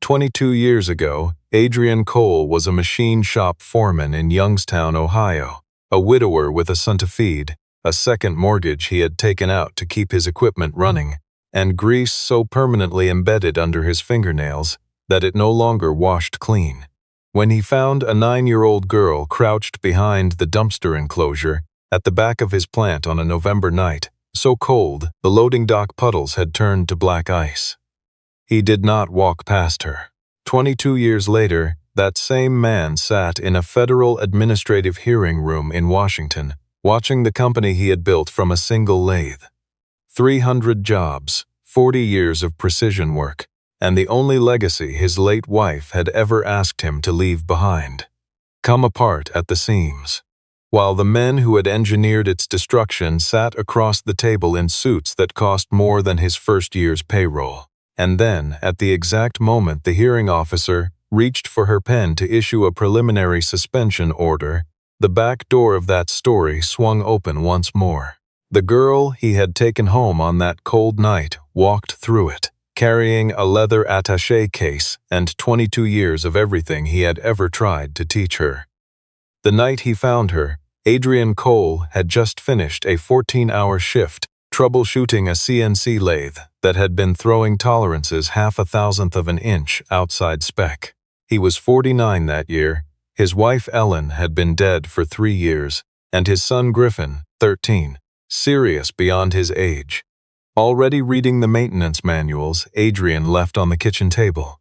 22 years ago, Adrian Kohl was a machine shop foreman in Youngstown, Ohio, a widower with a son to feed, a second mortgage he had taken out to keep his equipment running, and grease so permanently embedded under his fingernails that it no longer washed clean. When he found a 9-year-old girl crouched behind the dumpster enclosure at the back of his plant on a November night, so cold the loading dock puddles had turned to black ice. He did not walk past her. 22 years later, that same man sat in a federal administrative hearing room in Washington, watching the company he had built from a single lathe. 300 jobs, 40 years of precision work, and the only legacy his late wife had ever asked him to leave behind. Come apart at the seams. While the men who had engineered its destruction sat across the table in suits that cost more than his first year's payroll. And then, at the exact moment the hearing officer reached for her pen to issue a preliminary suspension order, the back door of that story swung open once more. The girl he had taken home on that cold night walked through it, carrying a leather attaché case and 22 years of everything he had ever tried to teach her. The night he found her, Adrian Kohl had just finished a 14-hour shift troubleshooting a CNC lathe that had been throwing tolerances 0.5 of an inch outside spec. He was 49 that year, his wife Ellen had been dead for 3 years, and his son Griffin, 13, serious beyond his age. Already reading the maintenance manuals Adrian left on the kitchen table.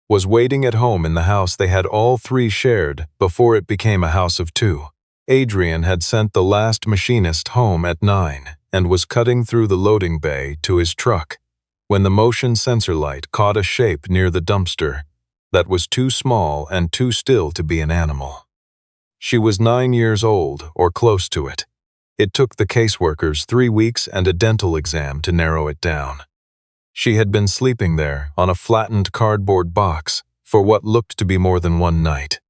Was waiting at home in the house they had all three shared before it became a house of two. Adrian had sent the last machinist home at 9 and was cutting through the loading bay to his truck when the motion sensor light caught a shape near the dumpster that was too small and too still to be an animal. She was 9 years old, or close to it. It took the caseworkers 3 weeks and a dental exam to narrow it down. She had been sleeping there on a flattened cardboard box for what looked to be more than one night.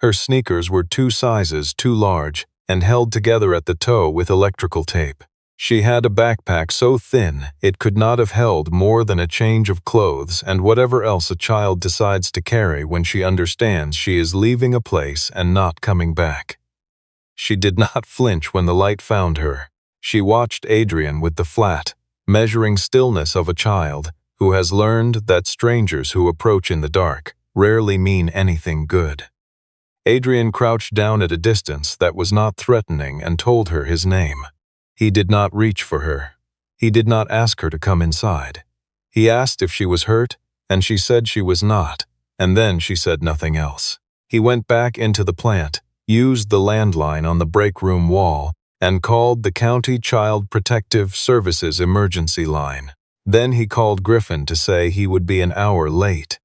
Her sneakers were 2 sizes too large and held together at the toe with electrical tape. She had a backpack so thin it could not have held more than a change of clothes and whatever else a child decides to carry when she understands she is leaving a place and not coming back. She did not flinch when the light found her. She watched Adrian with the flat, measuring stillness of a child who has learned that strangers who approach in the dark rarely mean anything good. Adrian crouched down at a distance that was not threatening and told her his name. He did not reach for her. He did not ask her to come inside. He asked if she was hurt, and she said she was not, and then she said nothing else. He went back into the plant, used the landline on the break room wall, and called the County Child Protective Services emergency line. Then he called Griffin to say he would be an hour late.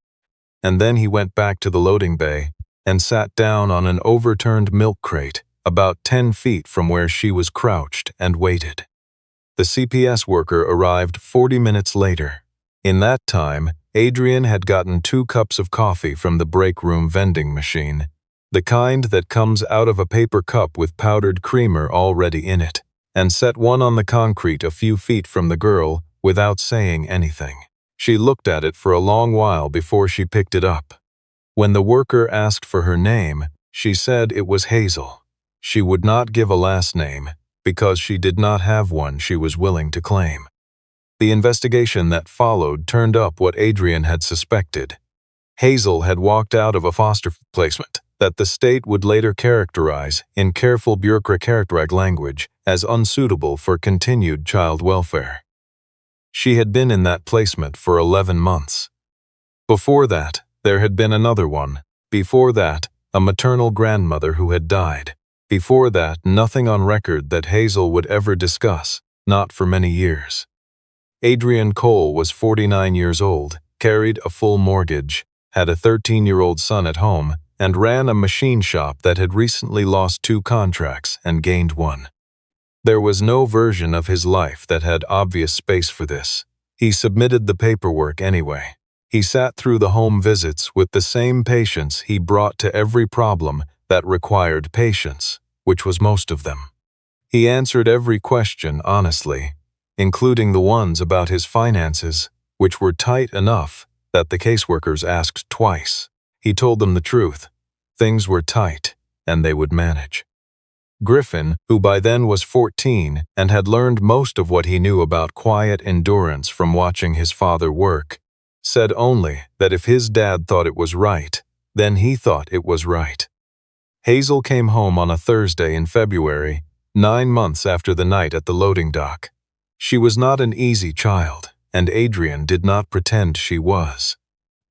And then he went back to the loading bay and sat down on an overturned milk crate about 10 feet from where she was crouched and waited. The CPS worker arrived 40 minutes later. In that time, Adrian had gotten 2 cups of coffee from the break room vending machine, the kind that comes out of a paper cup with powdered creamer already in it, and set one on the concrete a few feet from the girl without saying anything. She looked at it for a long while before she picked it up. When the worker asked for her name, she said it was Hazel. She would not give a last name because she did not have one she was willing to claim. The investigation that followed turned up what Adrian had suspected. Hazel had walked out of a foster placement that the state would later characterize in careful bureaucratic language as unsuitable for continued child welfare. She had been in that placement for 11 months. Before that, there had been another one. Before that, a maternal grandmother who had died. Before that, nothing on record that Hazel would ever discuss, not for many years. Adrian Kohl was 49 years old, carried a full mortgage, had a 13-year-old son at home, and ran a machine shop that had recently lost 2 contracts and gained 1. There was no version of his life that had obvious space for this. He submitted the paperwork anyway. He sat through the home visits with the same patience he brought to every problem that required patience, which was most of them. He answered every question honestly, including the ones about his finances, which were tight enough that the caseworkers asked twice. He told them the truth. Things were tight, and they would manage. Griffin, who by then was 14 and had learned most of what he knew about quiet endurance from watching his father work, said only that if his dad thought it was right, then he thought it was right. Hazel came home on a Thursday in February, 9 months after the night at the loading dock. She was not an easy child, and Adrian did not pretend she was.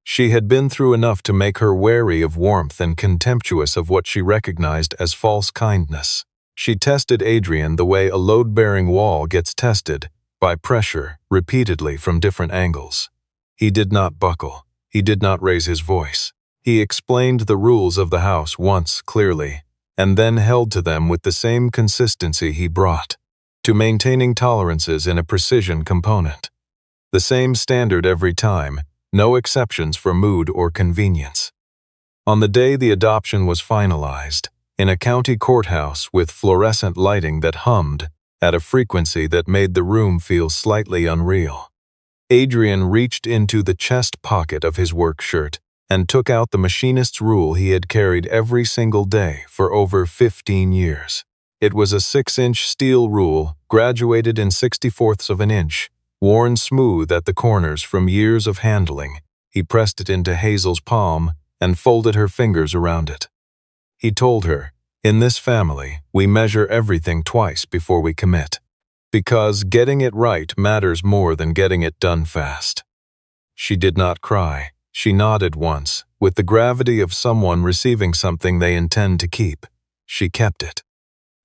She had been through enough to make her wary of warmth and contemptuous of what she recognized as false kindness. She tested Adrian the way a load-bearing wall gets tested, by pressure, repeatedly from different angles. He did not buckle. He did not raise his voice. He explained the rules of the house once clearly, and then held to them with the same consistency he brought, to maintaining tolerances in a precision component. The same standard every time, no exceptions for mood or convenience. On the day the adoption was finalized, in a county courthouse with fluorescent lighting that hummed at a frequency that made the room feel slightly unreal, Adrian reached into the chest pocket of his work shirt and took out the machinist's rule he had carried every single day for over 15 years. It was a 6-inch steel rule, graduated in 64ths of an inch, worn smooth at the corners from years of handling. He pressed it into Hazel's palm and folded her fingers around it. He told her, "In this family, we measure everything twice before we commit, because getting it right matters more than getting it done fast." She did not cry. She nodded once, with the gravity of someone receiving something they intend to keep. She kept it.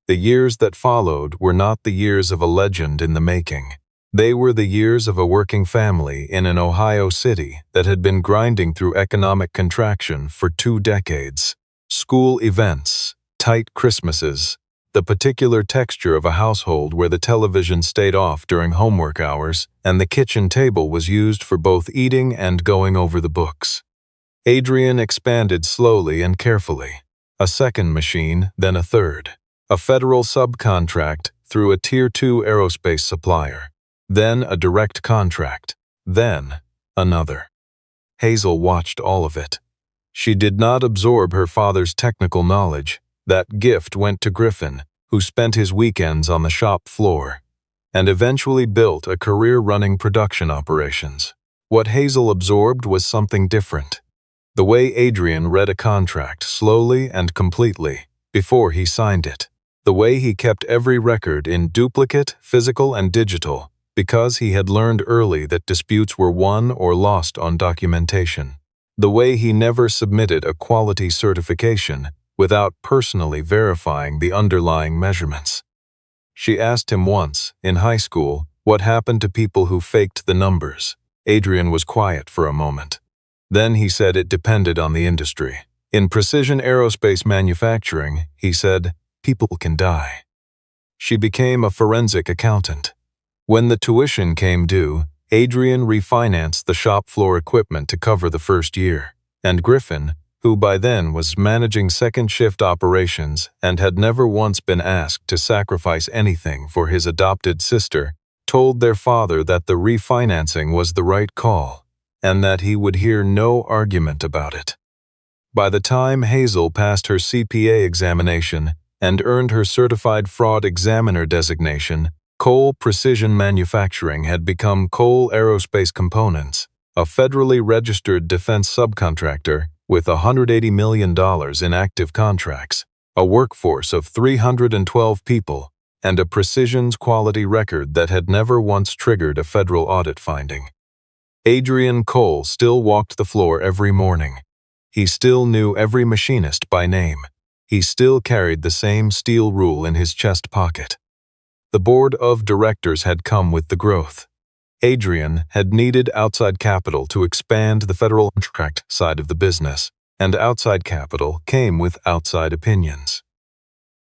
The years that followed were not the years of a legend in the making. They were the years of a working family in an Ohio city that had been grinding through economic contraction for 2 decades. School events, tight Christmases, the particular texture of a household where the television stayed off during homework hours and the kitchen table was used for both eating and going over the books. Adrian expanded slowly and carefully. A second machine, then a third. A federal subcontract through a Tier 2 aerospace supplier. Then a direct contract. Then another. Hazel watched all of it. She did not absorb her father's technical knowledge. That gift went to Griffin, who spent his weekends on the shop floor, and eventually built a career running production operations. What Hazel absorbed was something different. The way Adrian read a contract slowly and completely before he signed it. The way he kept every record in duplicate, physical, and digital, because he had learned early that disputes were won or lost on documentation. The way he never submitted a quality certification without personally verifying the underlying measurements. She asked him once, in high school, what happened to people who faked the numbers. Adrian was quiet for a moment. Then he said it depended on the industry. In precision aerospace manufacturing, he said, people can die. She became a forensic accountant. When the tuition came due, Adrian refinanced the shop floor equipment to cover the first year, and Griffin, who by then was managing second-shift operations and had never once been asked to sacrifice anything for his adopted sister, told their father that the refinancing was the right call and that he would hear no argument about it. By the time Hazel passed her CPA examination and earned her Certified Fraud Examiner designation, Kohl Precision Manufacturing had become Kohl Aerospace Components, a federally registered defense subcontractor with $180 million in active contracts, a workforce of 312 people, and a precision's quality record that had never once triggered a federal audit finding. Adrian Kohl still walked the floor every morning. He still knew every machinist by name. He still carried the same steel rule in his chest pocket. The board of directors had come with the growth. Adrian had needed outside capital to expand the federal contract side of the business, and outside capital came with outside opinions.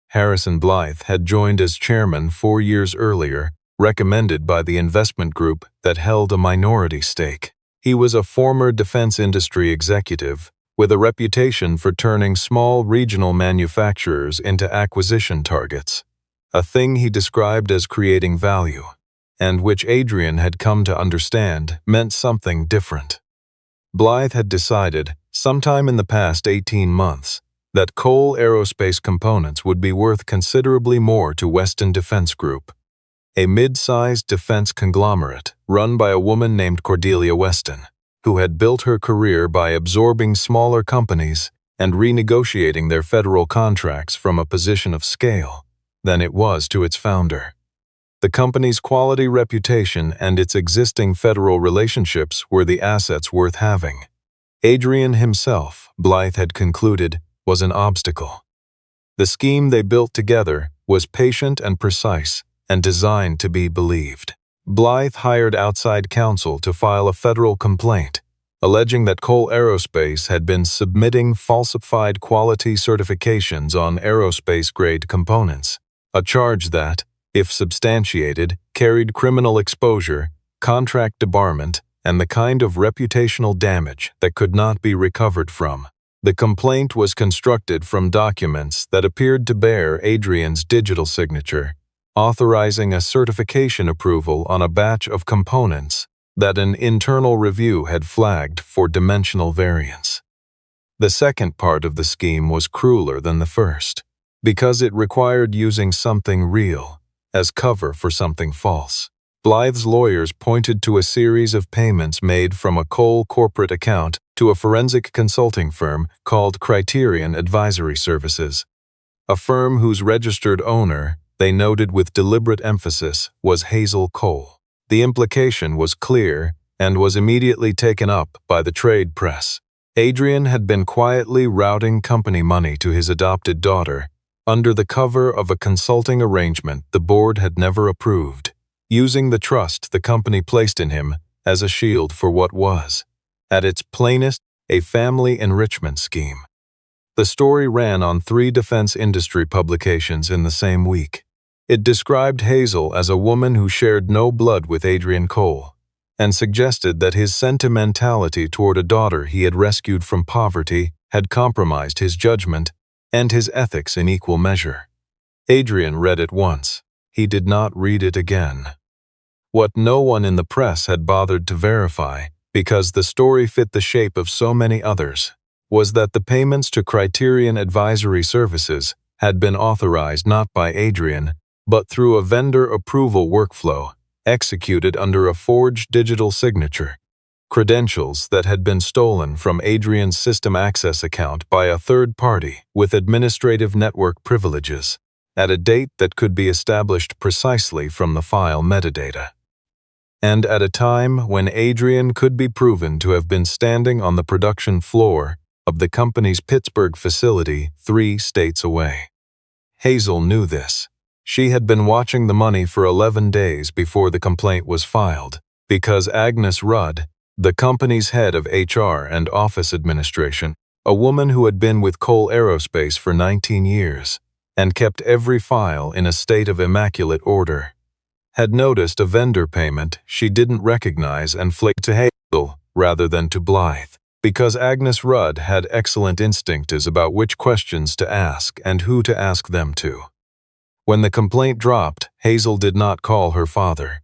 Harrison Blythe had joined as chairman 4 years earlier, recommended by the investment group that held a minority stake. He was a former defense industry executive with a reputation for turning small regional manufacturers into acquisition targets, a thing he described as creating value, and which Adrian had come to understand meant something different. Blythe had decided, sometime in the past 18 months, that Kohl Aerospace Components would be worth considerably more to Weston Defense Group, a mid-sized defense conglomerate run by a woman named Cordelia Weston, who had built her career by absorbing smaller companies and renegotiating their federal contracts from a position of scale than it was to its founder. The company's quality reputation and its existing federal relationships were the assets worth having. Adrian himself, Blythe had concluded, was an obstacle. The scheme they built together was patient and precise and designed to be believed. Blythe hired outside counsel to file a federal complaint, alleging that Kohl Aerospace had been submitting falsified quality certifications on aerospace-grade components, a charge that, if substantiated, carried criminal exposure, contract debarment, and the kind of reputational damage that could not be recovered from. The complaint was constructed from documents that appeared to bear Adrian's digital signature, authorizing a certification approval on a batch of components that an internal review had flagged for dimensional variance. The second part of the scheme was crueler than the first, because it required using something real as cover for something false. Blythe's lawyers pointed to a series of payments made from a Kohl corporate account to a forensic consulting firm called Criterion Advisory Services, a firm whose registered owner, they noted with deliberate emphasis, was Hazel Kohl. The implication was clear and was immediately taken up by the trade press. Adrian had been quietly routing company money to his adopted daughter under the cover of a consulting arrangement the board had never approved, using the trust the company placed in him as a shield for what was, at its plainest, a family enrichment scheme. The story ran on 3 defense industry publications in the same week. It described Hazel as a woman who shared no blood with Adrian Kohl, and suggested that his sentimentality toward a daughter he had rescued from poverty had compromised his judgment and his ethics in equal measure. Adrian read it once. He did not read it again. What no one in the press had bothered to verify, because the story fit the shape of so many others, was that the payments to Criterion Advisory Services had been authorized not by Adrian, but through a vendor approval workflow executed under a forged digital signature, credentials that had been stolen from Adrian's system access account by a third party with administrative network privileges, at a date that could be established precisely from the file metadata, and at a time when Adrian could be proven to have been standing on the production floor of the company's Pittsburgh facility 3 states away. Hazel knew this. She had been watching the money for 11 days before the complaint was filed, because Agnes Rudd, the company's head of HR and office administration, a woman who had been with Kohl Aerospace for 19 years and kept every file in a state of immaculate order, had noticed a vendor payment she didn't recognize and flicked to Hazel rather than to Blythe, because Agnes Rudd had excellent instincts about which questions to ask and who to ask them to. When the complaint dropped, Hazel did not call her father.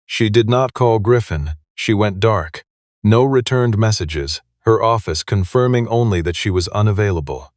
She did not call Griffin. She went dark. No returned messages, her office confirming only that she was unavailable.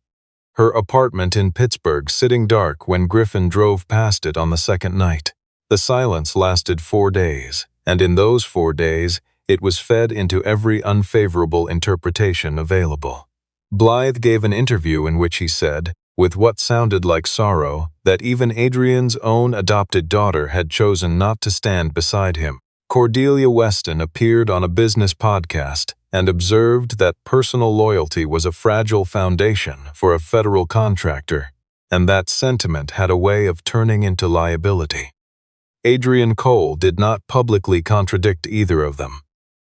Her apartment in Pittsburgh sitting dark when Griffin drove past it on the second night. The silence lasted 4 days, and in those 4 days, it was fed into every unfavorable interpretation available. Blythe gave an interview in which he said, with what sounded like sorrow, that even Adrian's own adopted daughter had chosen not to stand beside him. Cordelia Weston appeared on a business podcast and observed that personal loyalty was a fragile foundation for a federal contractor, and that sentiment had a way of turning into liability. Adrian Kohl did not publicly contradict either of them.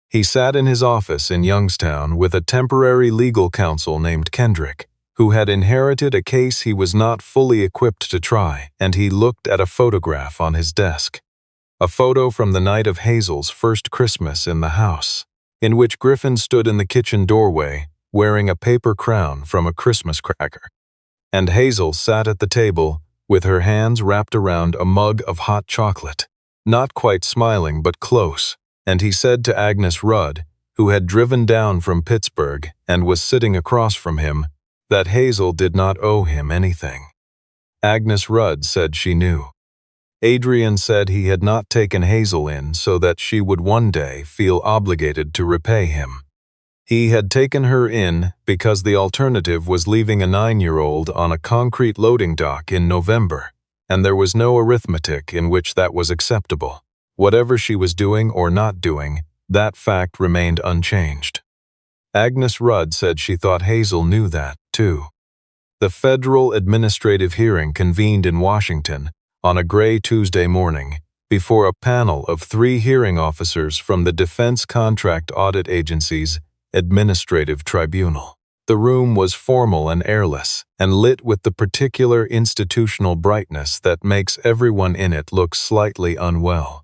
He sat in his office in Youngstown with a temporary legal counsel named Kendrick, who had inherited a case he was not fully equipped to try, and he looked at a photograph on his desk. A photo from the night of Hazel's first Christmas in the house, in which Griffin stood in the kitchen doorway, wearing a paper crown from a Christmas cracker. And Hazel sat at the table, with her hands wrapped around a mug of hot chocolate, not quite smiling but close, and he said to Agnes Rudd, who had driven down from Pittsburgh and was sitting across from him, that Hazel did not owe him anything. Agnes Rudd said she knew. Adrian said he had not taken Hazel in so that she would one day feel obligated to repay him. He had taken her in because the alternative was leaving a 9-year-old on a concrete loading dock in November, and there was no arithmetic in which that was acceptable. Whatever she was doing or not doing, that fact remained unchanged. Agnes Rudd said she thought Hazel knew that, too. The federal administrative hearing convened in Washington on a gray Tuesday morning before a panel of 3 hearing officers from the Defense Contract Audit Agency's Administrative Tribunal. The room was formal and airless, and lit with the particular institutional brightness that makes everyone in it look slightly unwell.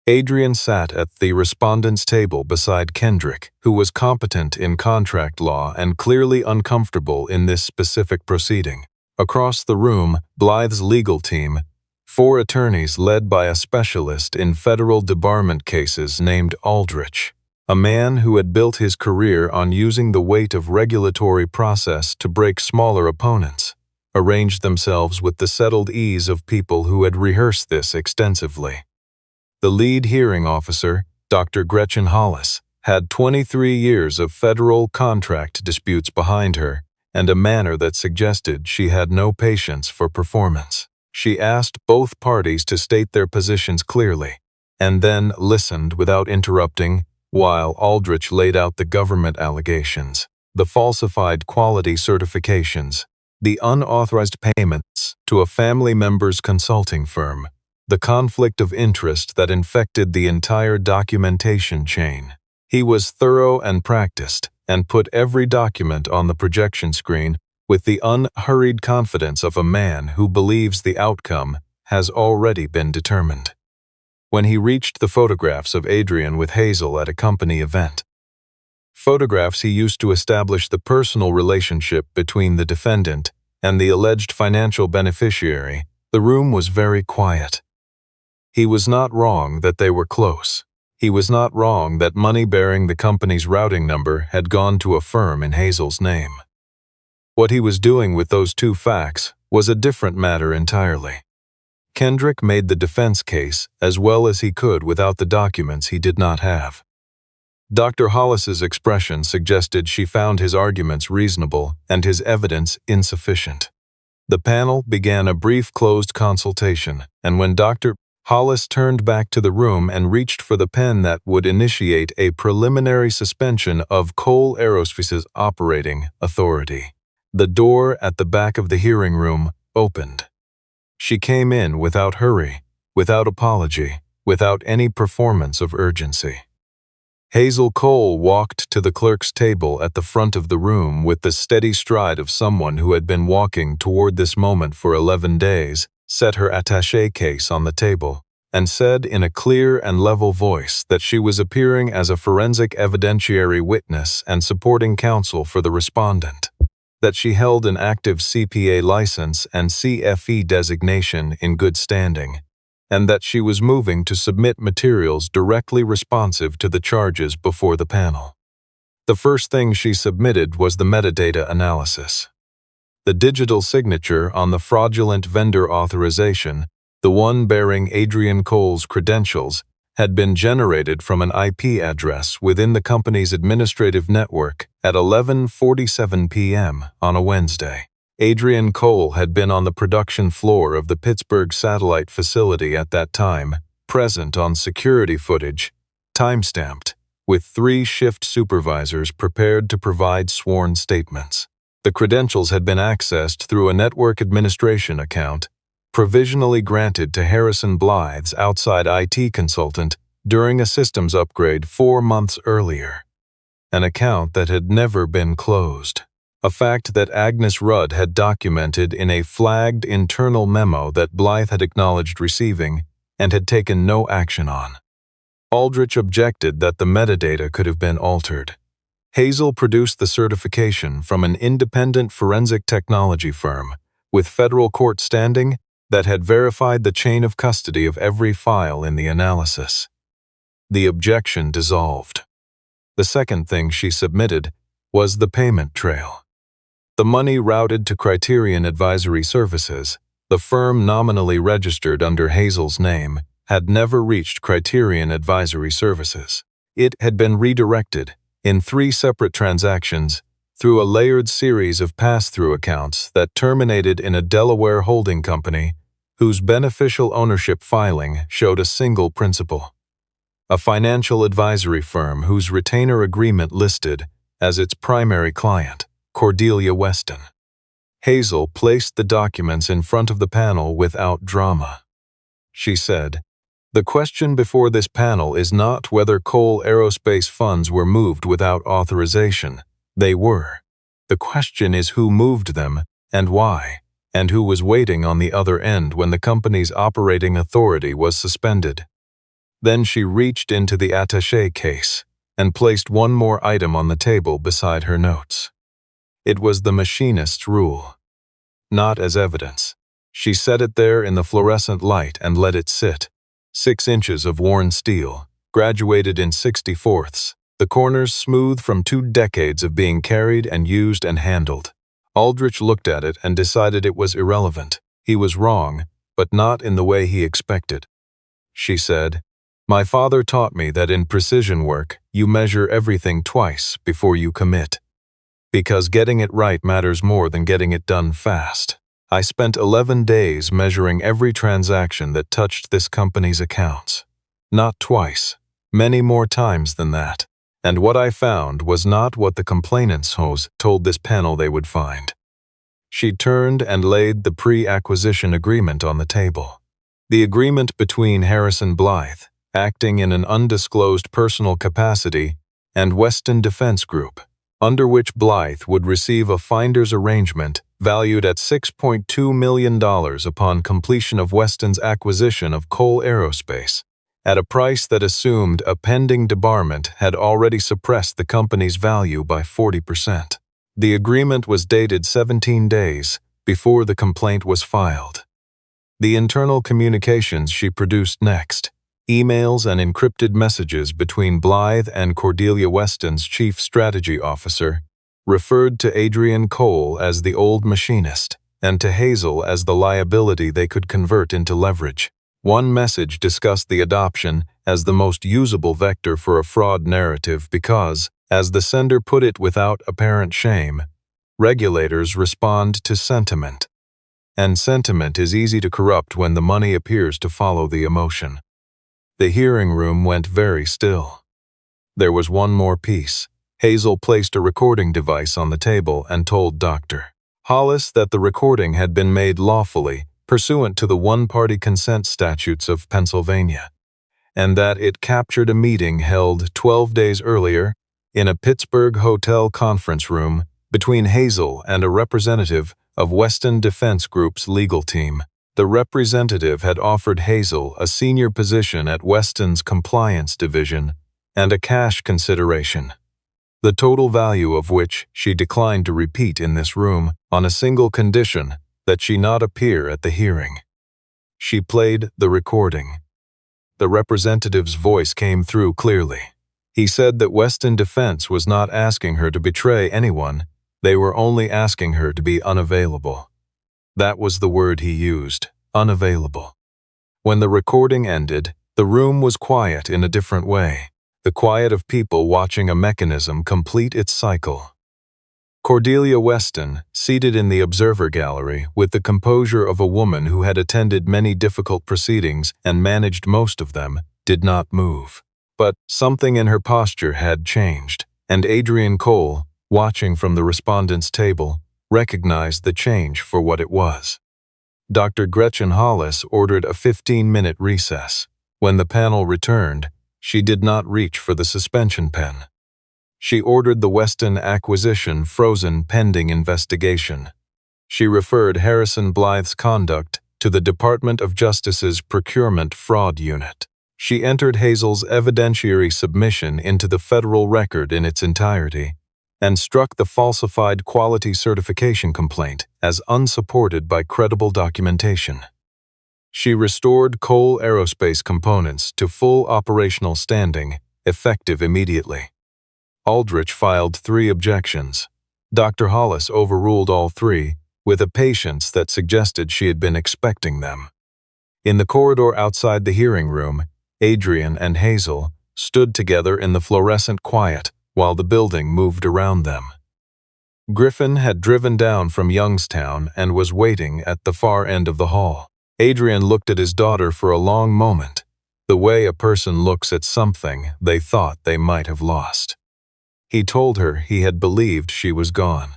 Adrian sat at the respondent's table beside Kendrick, who was competent in contract law and clearly uncomfortable in this specific proceeding. Across the room, Blythe's legal team, 4 attorneys led by a specialist in federal debarment cases named Aldrich, a man who had built his career on using the weight of regulatory process to break smaller opponents, arranged themselves with the settled ease of people who had rehearsed this extensively. The lead hearing officer, Dr. Gretchen Hollis, had 23 years of federal contract disputes behind her and a manner that suggested she had no patience for performance. She asked both parties to state their positions clearly, and then listened without interrupting while Aldrich laid out the government allegations, the falsified quality certifications, the unauthorized payments to a family member's consulting firm, the conflict of interest that infected the entire documentation chain. He was thorough and practiced, and put every document on the projection screen with the unhurried confidence of a man who believes the outcome has already been determined. When he reached the photographs of Adrian with Hazel at a company event, photographs he used to establish the personal relationship between the defendant and the alleged financial beneficiary, the room was very quiet. He was not wrong that they were close. He was not wrong that money bearing the company's routing number had gone to a firm in Hazel's name. What he was doing with those 2 facts was a different matter entirely. Kendrick made the defense case as well as he could without the documents he did not have. Dr. Hollis's expression suggested she found his arguments reasonable and his evidence insufficient. The panel began a brief closed consultation, and when Dr. Hollis turned back to the room and reached for the pen that would initiate a preliminary suspension of Kohl Aerospace's operating authority, the door at the back of the hearing room opened. She came in without hurry, without apology, without any performance of urgency. Hazel Kohl walked to the clerk's table at the front of the room with the steady stride of someone who had been walking toward this moment for 11 days, set her attaché case on the table, and said in a clear and level voice that she was appearing as a forensic evidentiary witness and supporting counsel for the respondent, that she held an active CPA license and CFE designation in good standing, and that she was moving to submit materials directly responsive to the charges before the panel. The first thing she submitted was the metadata analysis. The digital signature on the fraudulent vendor authorization, the one bearing Adrian Kohl's credentials, had been generated from an IP address within the company's administrative network at 11:47 p.m. on a Wednesday. Adrian Kohl had been on the production floor of the Pittsburgh satellite facility at that time, present on security footage, time-stamped, with 3 shift supervisors prepared to provide sworn statements. The credentials had been accessed through a network administration account, provisionally granted to Harrison Blythe's outside IT consultant during a systems upgrade 4 months earlier. An account that had never been closed. A fact that Agnes Rudd had documented in a flagged internal memo that Blythe had acknowledged receiving and had taken no action on. Aldrich objected that the metadata could have been altered. Hazel produced the certification from an independent forensic technology firm with federal court standing that had verified the chain of custody of every file in the analysis. The objection dissolved. The second thing she submitted was the payment trail. The money routed to Criterion Advisory Services, the firm nominally registered under Hazel's name, had never reached Criterion Advisory Services. It had been redirected, in 3 separate transactions, through a layered series of pass-through accounts that terminated in a Delaware holding company whose beneficial ownership filing showed a single principal. A financial advisory firm whose retainer agreement listed as its primary client, Cordelia Weston. Hazel placed the documents in front of the panel without drama. She said, "The question before this panel is not whether Kohl Aerospace funds were moved without authorization. They were. The question is who moved them and why, and who was waiting on the other end when the company's operating authority was suspended." Then she reached into the attaché case and placed one more item on the table beside her notes. It was the machinist's rule. Not as evidence. She set it there in the fluorescent light and let it sit. 6 inches of worn steel, graduated in 60/4, the corners smooth from 2 decades of being carried and used and handled. Aldrich looked at it and decided it was irrelevant. He was wrong, but not in the way he expected. She said, "My father taught me that in precision work, you measure everything twice before you commit. Because getting it right matters more than getting it done fast. I spent 11 days measuring every transaction that touched this company's accounts. Not twice, many more times than that. And what I found was not what the complainants told this panel they would find." She turned and laid the pre-acquisition agreement on the table. The agreement between Harrison Blythe, acting in an undisclosed personal capacity, and Weston Defense Group, under which Blythe would receive a finder's arrangement valued at $6.2 million upon completion of Weston's acquisition of Kohl Aerospace, at a price that assumed a pending debarment had already suppressed the company's value by 40%. The agreement was dated 17 days before the complaint was filed. The internal communications she produced next, emails and encrypted messages between Blythe and Cordelia Weston's chief strategy officer, referred to Adrian Kohl as the old machinist and to Hazel as the liability they could convert into leverage. One message discussed the adoption as the most usable vector for a fraud narrative because, as the sender put it without apparent shame, regulators respond to sentiment. And sentiment is easy to corrupt when the money appears to follow the emotion. The hearing room went very still. There was one more piece. Hazel placed a recording device on the table and told Dr. Hollis that the recording had been made lawfully, pursuant to the one-party consent statutes of Pennsylvania, and that it captured a meeting held 12 days earlier in a Pittsburgh hotel conference room between Hazel and a representative of Weston Defense Group's legal team. The representative had offered Hazel a senior position at Weston's compliance division and a cash consideration, the total value of which she declined to repeat in this room on a single condition that she not appear at the hearing. She played the recording. The representative's voice came through clearly. He said that Weston Defense was not asking her to betray anyone, they were only asking her to be unavailable. That was the word he used, unavailable. When the recording ended, the room was quiet in a different way, the quiet of people watching a mechanism complete its cycle. Cordelia Weston, seated in the observer gallery with the composure of a woman who had attended many difficult proceedings and managed most of them, did not move. But something in her posture had changed, and Adrian Kohl, watching from the respondent's table, recognized the change for what it was. Dr. Gretchen Hollis ordered a 15-minute recess. When the panel returned, she did not reach for the suspension pen. She ordered the Weston acquisition frozen pending investigation. She referred Harrison Blythe's conduct to the Department of Justice's Procurement Fraud Unit. She entered Hazel's evidentiary submission into the federal record in its entirety and struck the falsified quality certification complaint as unsupported by credible documentation. She restored Kohl Aerospace components to full operational standing, effective immediately. Aldrich filed 3 objections. Dr. Hollis overruled all 3, with a patience that suggested she had been expecting them. In the corridor outside the hearing room, Adrian and Hazel stood together in the fluorescent quiet while the building moved around them. Griffin had driven down from Youngstown and was waiting at the far end of the hall. Adrian looked at his daughter for a long moment, the way a person looks at something they thought they might have lost. He told her he had believed she was gone.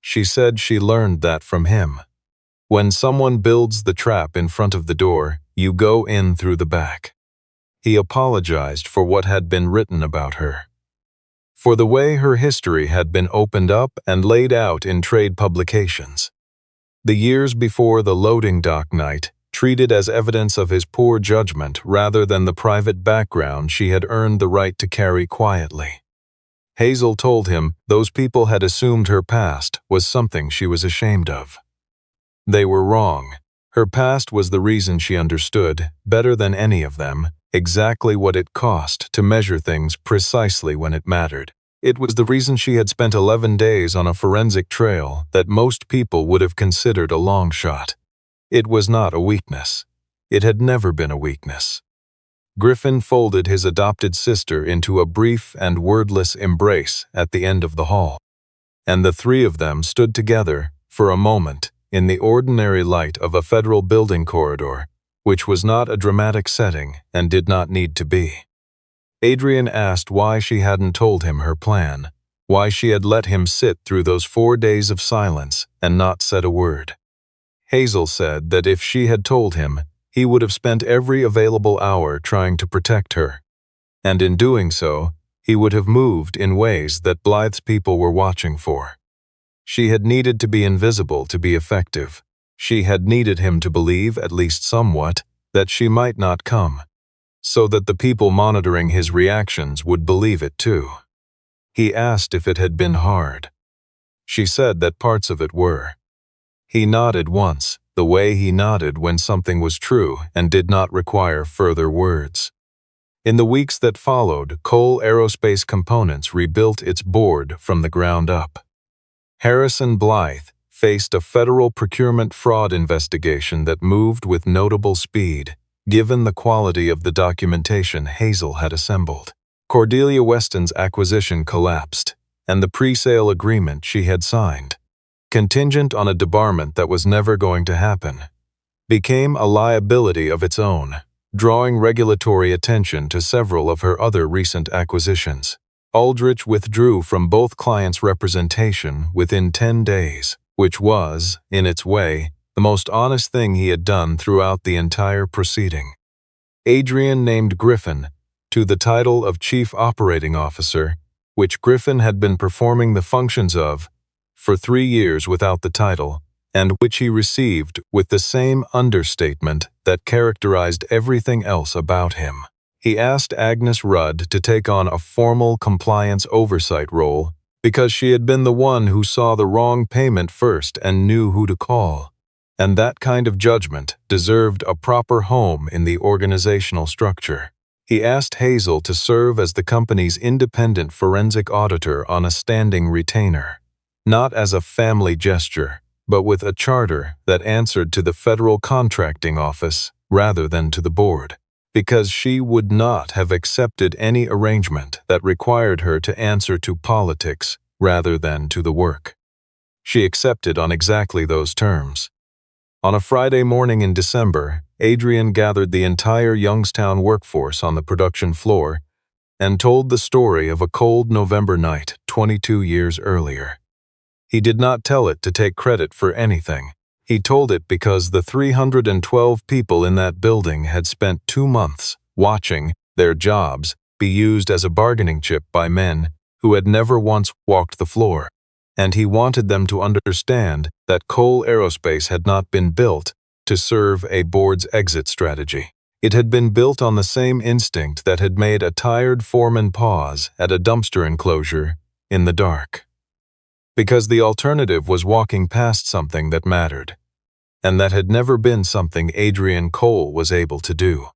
She said she learned that from him. When someone builds the trap in front of the door, you go in through the back. He apologized for what had been written about her, for the way her history had been opened up and laid out in trade publications. The years before the loading dock night, treated as evidence of his poor judgment rather than the private background she had earned the right to carry quietly. Hazel told him those people had assumed her past was something she was ashamed of. They were wrong. Her past was the reason she understood, better than any of them, exactly what it cost to measure things precisely when it mattered. It was the reason she had spent 11 days on a forensic trail that most people would have considered a long shot. It was not a weakness. It had never been a weakness. Griffin folded his adopted sister into a brief and wordless embrace at the end of the hall, and the 3 of them stood together for a moment in the ordinary light of a federal building corridor, which was not a dramatic setting and did not need to be. Adrian asked why she hadn't told him her plan, why she had let him sit through those 4 days of silence and not said a word. Hazel said that if she had told him, he would have spent every available hour trying to protect her, and in doing so, he would have moved in ways that Blythe's people were watching for. She had needed to be invisible to be effective. She had needed him to believe, at least somewhat, that she might not come, so that the people monitoring his reactions would believe it too. He asked if it had been hard. She said that parts of it were. He nodded once, the way he nodded when something was true and did not require further words. In the weeks that followed, Kohl Aerospace Components rebuilt its board from the ground up. Harrison Blythe faced a federal procurement fraud investigation that moved with notable speed, given the quality of the documentation Hazel had assembled. Cordelia Weston's acquisition collapsed, and the pre-sale agreement she had signed, contingent on a debarment that was never going to happen, became a liability of its own, drawing regulatory attention to several of her other recent acquisitions. Aldrich withdrew from both clients' representation within 10 days, which was, in its way, the most honest thing he had done throughout the entire proceeding. Adrian named Griffin to the title of Chief Operating Officer, which Griffin had been performing the functions of for 3 years without the title, and which he received with the same understatement that characterized everything else about him. He asked Agnes Rudd to take on a formal compliance oversight role because she had been the one who saw the wrong payment first and knew who to call, and that kind of judgment deserved a proper home in the organizational structure. He asked Hazel to serve as the company's independent forensic auditor on a standing retainer, not as a family gesture, but with a charter that answered to the Federal Contracting Office rather than to the board, because she would not have accepted any arrangement that required her to answer to politics rather than to the work. She accepted on exactly those terms. On a Friday morning in December, Adrian gathered the entire Youngstown workforce on the production floor and told the story of a cold November night 22 years earlier. He did not tell it to take credit for anything. He told it because the 312 people in that building had spent 2 months watching their jobs be used as a bargaining chip by men who had never once walked the floor, and he wanted them to understand that Kohl Aerospace had not been built to serve a board's exit strategy. It had been built on the same instinct that had made a tired foreman pause at a dumpster enclosure in the dark, because the alternative was walking past something that mattered, and that had never been something Adrian Kohl was able to do.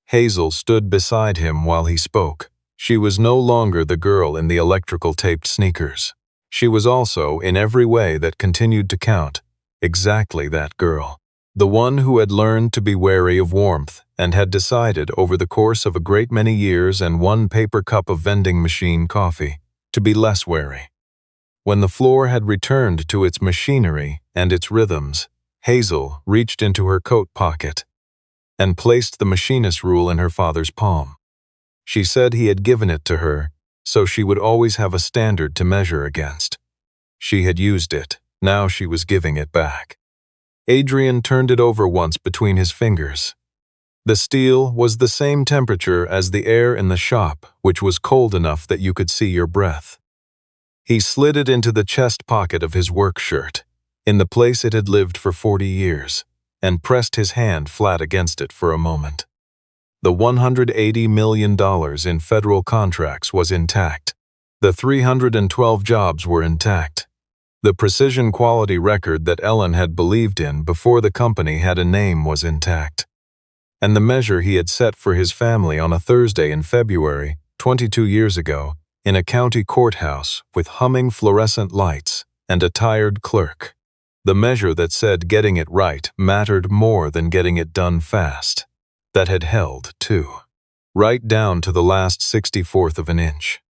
Hazel stood beside him while he spoke. She was no longer the girl in the electrical taped sneakers. She was also, in every way that continued to count, exactly that girl. The one who had learned to be wary of warmth and had decided over the course of a great many years and one paper cup of vending machine coffee to be less wary. When the floor had returned to its machinery and its rhythms, Hazel reached into her coat pocket and placed the machinist rule in her father's palm. She said he had given it to her so she would always have a standard to measure against. She had used it, now she was giving it back. Adrian turned it over once between his fingers. The steel was the same temperature as the air in the shop, which was cold enough that you could see your breath. He slid it into the chest pocket of his work shirt, in the place it had lived for 40 years, and pressed his hand flat against it for a moment. The $180 million in federal contracts was intact. The 312 jobs were intact. The precision quality record that Ellen had believed in before the company had a name was intact. And the measure he had set for his family on a Thursday in February, 22 years ago, in a county courthouse with humming fluorescent lights and a tired clerk. The measure that said getting it right mattered more than getting it done fast. That had held, too. Right down to the last 64th of an inch.